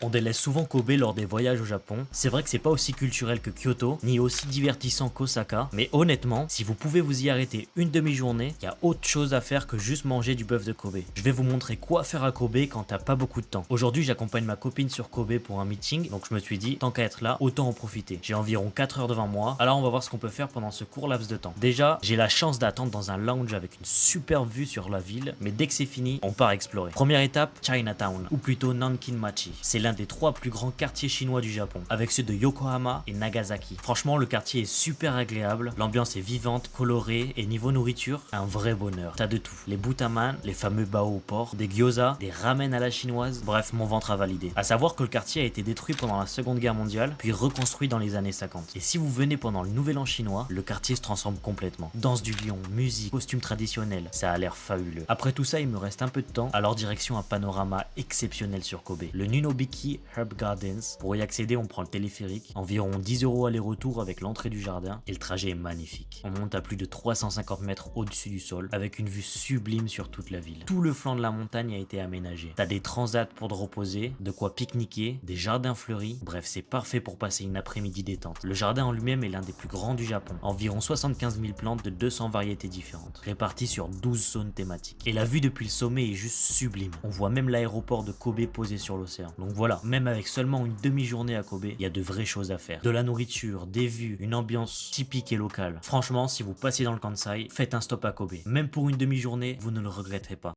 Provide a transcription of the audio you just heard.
On délaisse souvent Kobe lors des voyages au Japon. C'est vrai que c'est pas aussi culturel que Kyoto, ni aussi divertissant qu'Osaka, mais honnêtement, si vous pouvez vous y arrêter une demi-journée, il y a autre chose à faire que juste manger du bœuf de Kobe. Je vais vous montrer quoi faire à Kobe quand t'as pas beaucoup de temps. Aujourd'hui, j'accompagne ma copine sur Kobe pour un meeting, donc je me suis dit, tant qu'à être là, autant en profiter. J'ai environ 4 heures devant moi, alors on va voir ce qu'on peut faire pendant ce court laps de temps. Déjà, j'ai la chance d'attendre dans un lounge avec une superbe vue sur la ville, mais dès que c'est fini, on part explorer. Première étape, Chinatown, ou plutôt Nankinmachi. C'est l'un des 3 plus grands quartiers chinois du Japon, avec ceux de Yokohama et Nagasaki. Franchement, le quartier est super agréable, l'ambiance est vivante, colorée, et niveau nourriture, un vrai bonheur. T'as de tout, les butaman, les fameux bao au porc, des gyoza, des ramen à la chinoise, bref, mon ventre a validé. À savoir que le quartier a été détruit pendant la Seconde Guerre mondiale, puis reconstruit dans les années 50. Et si vous venez pendant le Nouvel An chinois, le quartier se transforme complètement. Danse du lion, musique, costumes traditionnels, ça a l'air fabuleux. Après tout ça, il me reste un peu de temps, alors direction un panorama exceptionnel sur Kobe. Le Ninobiki Herb Gardens. Pour y accéder, on prend le téléphérique, environ 10 € aller-retour avec l'entrée du jardin, et le trajet est magnifique. On monte à plus de 350 mètres au-dessus du sol, avec une vue sublime sur toute la ville. Tout le flanc de la montagne a été aménagé. T'as des transats pour te reposer, de quoi pique-niquer, des jardins fleuris, bref, c'est parfait pour passer une après-midi détente. Le jardin en lui-même est l'un des plus grands du Japon, environ 75 000 plantes de 200 variétés différentes, réparties sur 12 zones thématiques. Et la vue depuis le sommet est juste sublime. On voit même l'aéroport de Kobe posé sur l'océan. Donc voilà, même avec seulement une demi-journée à Kobe, il y a de vraies choses à faire. De la nourriture, des vues, une ambiance typique et locale. Franchement, si vous passez dans le Kansai, faites un stop à Kobe. Même pour une demi-journée, vous ne le regretterez pas.